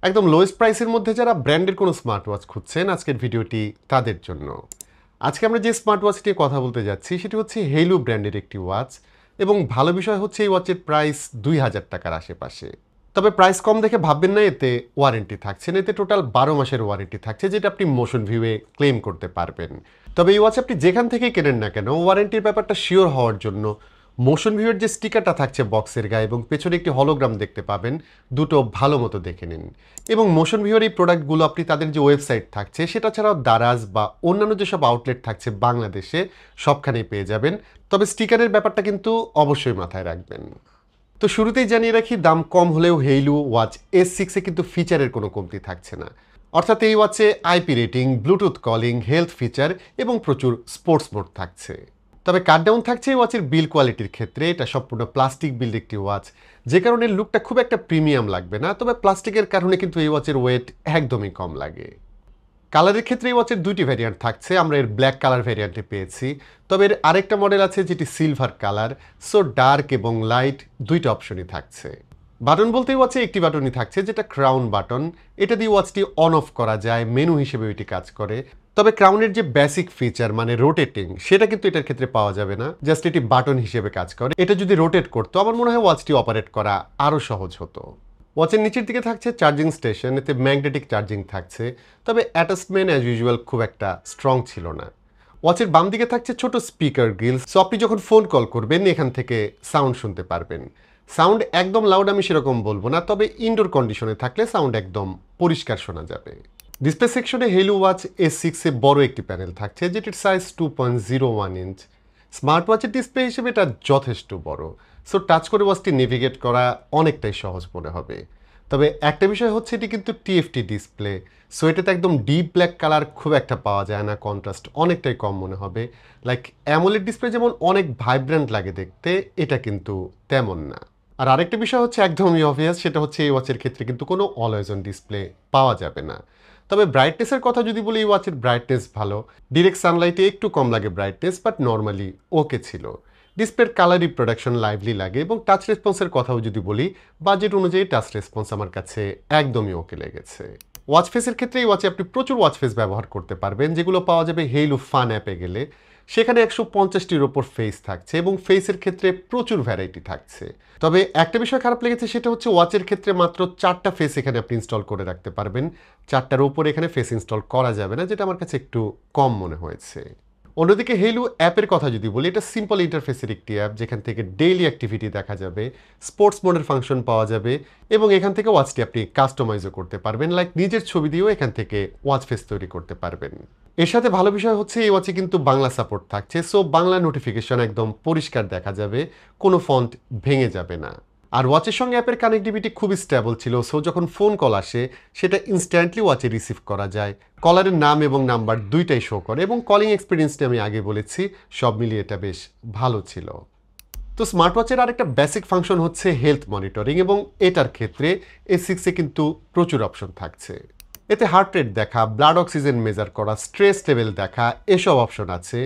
একদম লোয়েস্ট প্রাইসের মধ্যে যারা ব্র্যান্ডের কোনো স্মার্ট ওয়াচ খুঁজছেন আজকের ভিডিওটি তাদের জন্য। আজকে আমরা যে স্মার্ট ওয়াচ নিয়ে কথা বলতে যাচ্ছি সেটি হচ্ছে হেইলু ব্র্যান্ডের একটি ওয়াচ এবং ভালো বিষয় হচ্ছে এই ওয়াচের প্রাইস ২,০০০ টাকার আশেপাশে। তবে প্রাইস কম দেখে ভাববেন না এতে ওয়ারেন্টি থাকছে না, এতে টোটাল ১২ মাসের ওয়ারেন্টি থাকছে যেটা আপনি মোশন ভিউয়ে ক্লেম করতে পারবেন। তবে এই ওয়াচ আপনি যেখান থেকেই কেনেন না কেন ওয়ারেন্টির ব্যাপারটা শিওর হওয়ার জন্য মোশন ভিউয়ের যে স্টিকারটা থাকছে বক্সের গায়ে এবং পেছনে একটি হলোগ্রাম দেখতে পাবেন, দুটো ভালো মতো দেখে নিন। এবং মোশন ভিউয়ের এই প্রোডাক্টগুলো আপনি তাদের যে ওয়েবসাইট থাকছে সেটা ছাড়াও দারাজ বা অন্যান্য যেসব আউটলেট থাকছে বাংলাদেশে সবখানেই পেয়ে যাবেন। তবে স্টিকারের ব্যাপারটা কিন্তু অবশ্যই মাথায় রাখবেন। তো শুরুতেই জানিয়ে রাখি, দাম কম হলেও হেইলু ওয়াচ S6 কিন্তু ফিচারের কোনো কমতি থাকছে না। অর্থাৎ এই ওয়াচে IP rating, Bluetooth calling, health feature এবং প্রচুর স্পোর্টস মোড থাকছে। তবে কাটডাউন থাকছে এই ওয়াচের বিল কোয়ালিটির ক্ষেত্রে। এটা সম্পূর্ণ প্লাস্টিক বিল্ড একটি ওয়াচ, যে কারণে লুকটা খুব একটা প্রিমিয়াম লাগবে না। তবে প্লাস্টিকের কারণে কিন্তু এই ওয়াচের ওয়েট একদমই কম লাগে। কালারের ক্ষেত্রে এই ওয়াচের দুইটি ভ্যারিয়েন্ট থাকছে। আমরা এর ব্ল্যাক কালার ভ্যারিয়েন্টে পেয়েছি, তবে এর আরেকটা মডেল আছে যেটি সিলভার কালার। সো ডার্ক এবং লাইট দুইটা অপশনই থাকছে। বাটন বলতে এই ওয়াচে একটি বাটনই থাকছে যেটা ক্রাউন বাটন। এটা দিয়ে ওয়াচটি অন অফ করা যায়, মেনু হিসেবে এটি কাজ করে। তবে ক্রাউনের যে বেসিক ফিচার মানে রোটেটিং, সেটা কিন্তু এটার ক্ষেত্রে পাওয়া যাবে না। জাস্ট এটি বাটন হিসেবে কাজ করে। এটা যদি রোটেট করতো আমার মনে হয় ওয়াচটি অপারেট করা আরও সহজ হতো। ওয়াচের নিচের দিকে থাকছে চার্জিং স্টেশন, এতে ম্যাগনেটিক চার্জিং থাকছে। তবে অ্যাটাচমেন্ট অ্যাজ ইউজুয়াল খুব একটা স্ট্রং ছিল না। ওয়াচের বাম দিকে থাকছে ছোট স্পিকার গ্রিল, সো আপনি যখন ফোন কল করবেন এখান থেকে সাউন্ড শুনতে পারবেন। সাউন্ড একদম লাউড আমি সেরকম বলবো না, তবে ইনডোর কন্ডিশনে থাকলে সাউন্ড একদম পরিষ্কার শোনা যাবে। ডিসপ্লে সেকশনে হেইলু ওয়াচ S6 বড় একটি প্যানেল থাকছে যেটির সাইজ 2.01 ইঞ্চ। স্মার্ট ওয়াচের ডিসপ্লে হিসেবে এটা যথেষ্ট বড়, সো টাচ করে ওয়াচটি নেভিগেট করা অনেকটাই সহজ মনে হবে। তবে একটা বিষয় হচ্ছে এটি কিন্তু TFT ডিসপ্লে, সো এটাতে একদম ডিপ ব্ল্যাক কালার খুব একটা পাওয়া যায় না, কন্ট্রাস্ট অনেকটাই কম মনে হবে। লাইক অ্যামোলেড ডিসপ্লে যেমন অনেক ভাইব্রেন্ট লাগে দেখতে, এটা কিন্তু তেমন না। আর আরেকটা বিষয় হচ্ছে একদমই অবভিয়াস, সেটা হচ্ছে এই ওয়াচের ক্ষেত্রে কিন্তু কোনো অলওয়েজ অন ডিসপ্লে পাওয়া যাবে না। তবে ব্রাইটনেসের কথা যদি বলি, এই ওয়াচের ব্রাইটনেস ভালো। ডিরেক্ট সানলাইটে একটু কম লাগে ব্রাইটনেস, বাট নর্মালি ওকে ছিল। ডিসপ্লের কালার রিপ্রোডাকশন লাইভলি লাগে এবং টাচ রেসপন্সের কথাও যদি বলি, বাজেট অনুযায়ী টাচ রেসপন্স আমার কাছে একদমই ওকে লেগেছে। ওয়াচ ফেসের ক্ষেত্রে এই ওয়াচে আপনি প্রচুর ওয়াচ ফেস ব্যবহার করতে পারবেন, যেগুলো পাওয়া যাবে হেইলু ফান অ্যাপে গেলে। সেখানে ১৫০টির ওপর ফেস থাকছে এবং ফেসের ক্ষেত্রে প্রচুর ভ্যারাইটি থাকছে। তবে একটা বিষয় খারাপ লেগেছে, সেটা হচ্ছে ওয়াচের ক্ষেত্রে মাত্র 4টা ফেস এখানে আপনি ইনস্টল করে রাখতে পারবেন। 4টার উপরে এখানে ফেস ইনস্টল করা যাবে না, যেটা আমার কাছে একটু কম মনে হয়েছে। অন্যদিকে হেইলু অ্যাপের কথা যদি বলি, এটা সিম্পল ইন্টারফেসের একটি অ্যাপ যেখান থেকে ডেইলি অ্যাক্টিভিটি দেখা যাবে, স্পোর্টস মোডের ফাংশন পাওয়া যাবে এবং এখান থেকে ওয়াচটি আপনি কাস্টমাইজও করতে পারবেন। লাইক নিজের ছবি দিয়েও এখান থেকে ওয়াচ ফেস তৈরি করতে পারবেন। এর সাথে ভালো বিষয় হচ্ছে এই ওয়াচে কিন্তু বাংলা সাপোর্ট থাকছে, সো বাংলা নোটিফিকেশন একদম পরিষ্কার দেখা যাবে, কোনো ফন্ট ভেঙে যাবে না। আর ওয়াচের সঙ্গে অ্যাপের কানেক্টিভিটি খুবই স্টেবল ছিল, সো যখন ফোন কল আসে সেটা ইনস্ট্যান্টলি ওয়াচে রিসিভ করা যায়। কলারের নাম এবং নাম্বার দুইটাই শো করে এবং কলিং এক্সপিরিয়েন্সটি আমি আগে বলেছি, সব মিলিয়ে এটা বেশ ভালো ছিল। তো স্মার্ট ওয়াচের আরেকটা বেসিক ফাংশন হচ্ছে হেলথ মনিটরিং এবং এটার ক্ষেত্রে S6 কিন্তু প্রচুর অপশন থাকছে। এতে হার্ট রেট দেখা, ব্লাড অক্সিজেন মেজার করা, স্ট্রেস লেভেল দেখা, এসব অপশন আছে।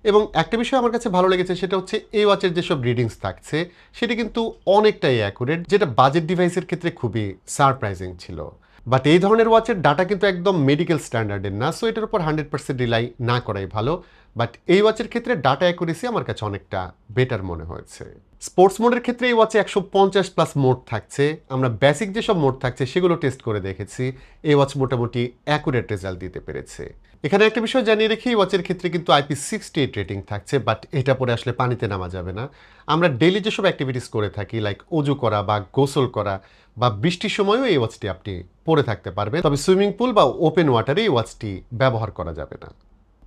এবং একটা বিষয় আমার কাছে ভালো লেগেছে, সেটা হচ্ছে এই ওয়াচের যেসব রিডিংস থাকছে সেটি কিন্তু অনেকটাই অ্যাকুরেট, যেটা বাজেট ডিভাইসের ক্ষেত্রে খুবই সারপ্রাইজিং ছিল। বাট এই ধরনের ওয়াচের ডাটা কিন্তু একদম মেডিকেল স্ট্যান্ডার্ডের না, সো এটার উপর 100% রিলাই না করাই ভালো। বাট এই ওয়াচের ক্ষেত্রে ডাটা অ্যাকুরেসি আমার কাছে অনেকটা বেটার মনে হয়েছে। স্পোর্টস মোডের ক্ষেত্রে এই ওয়াচে 150+ মোড থাকছে। আমরা বেসিক যেসব মোড থাকছে সেগুলো টেস্ট করে দেখেছি, এই ওয়াচ মোটামুটি অ্যাকুরেট রেজাল্ট দিতে পেরেছে। এখানে একটা বিষয় জানিয়ে রেখে, এই ওয়াচের ক্ষেত্রে কিন্তু IP68 রেটিং থাকছে, বাট এটা পরে আসলে পানিতে নামা যাবে না। আমরা ডেইলি যেসব অ্যাক্টিভিটিস করে থাকি লাইক অজু করা বা গোসল করা বা বৃষ্টির সময়ও এই ওয়াচটি আপনি পরে থাকতে পারবেন, তবে সুইমিং পুল বা ওপেন ওয়াটারে এই ওয়াচটি ব্যবহার করা যাবে না।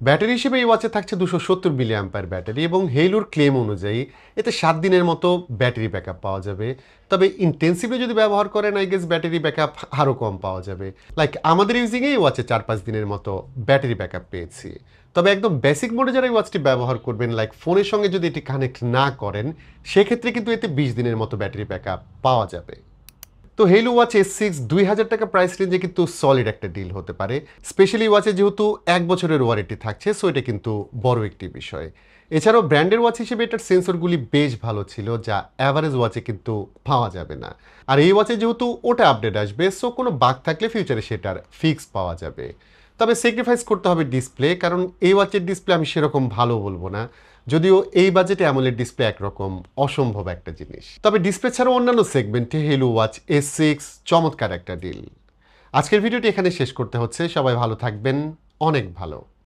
ব্যাটারি হিসেবে এই ওয়াচে থাকছে 270 mAh ব্যাটারি এবং হেইলুর ক্লেম অনুযায়ী এতে 7 দিনের মতো ব্যাটারি ব্যাকআপ পাওয়া যাবে। তবে ইন্টেন্সিভলি যদি ব্যবহার করেন আই গেস ব্যাটারি ব্যাকআপ আরও কম পাওয়া যাবে। লাইক আমাদের ইউজিংয়ে এই ওয়াচে 4-5 দিনের মতো ব্যাটারি ব্যাকআপ পেয়েছি। তবে একদম বেসিক মোডে যারা এই ওয়াচটি ব্যবহার করবেন, লাইক ফোনের সঙ্গে যদি এটি কানেক্ট না করেন, সেক্ষেত্রে কিন্তু এতে 20 দিনের মতো ব্যাটারি ব্যাকআপ পাওয়া যাবে। তো হেইলু ওয়াচ S6 ২,০০০ টাকা প্রাইস রেঞ্জে কিন্তু সলিড একটা ডিল হতে পারে। স্পেশালি ওয়াচে যেহেতু 1 বছরের ওয়ারেন্টি থাকছে, সো এটা কিন্তু বড় একটি বিষয়। এছাড়াও ব্র্যান্ডের ওয়াচ হিসেবে এটার সেন্সরগুলি বেশ ভালো ছিল, যা অ্যাভারেজ ওয়াচে কিন্তু পাওয়া যাবে না। আর এই ওয়াচে যেহেতু ওটা আপডেট আসবে, সো কোনো বাগ থাকলে ফিউচারে সেটার ফিক্স পাওয়া যাবে। তবে স্যাক্রিফাইস করতে হবে ডিসপ্লে, কারণ এই ওয়াচের ডিসপ্লে আমি সেরকম ভালো বলবো না, যদিও এই বাজেটে অ্যামোলেড ডিসপ্লে একরকম অসম্ভব একটা জিনিস। তবে ডিসপ্লে ছাড়াও অন্যান্য সেগমেন্টে হেলো ওয়াচ S6 চমৎকার একটা ডিল। আজকের ভিডিওটি এখানে শেষ করতে হচ্ছে। সবাই ভালো থাকবেন, অনেক ভালো।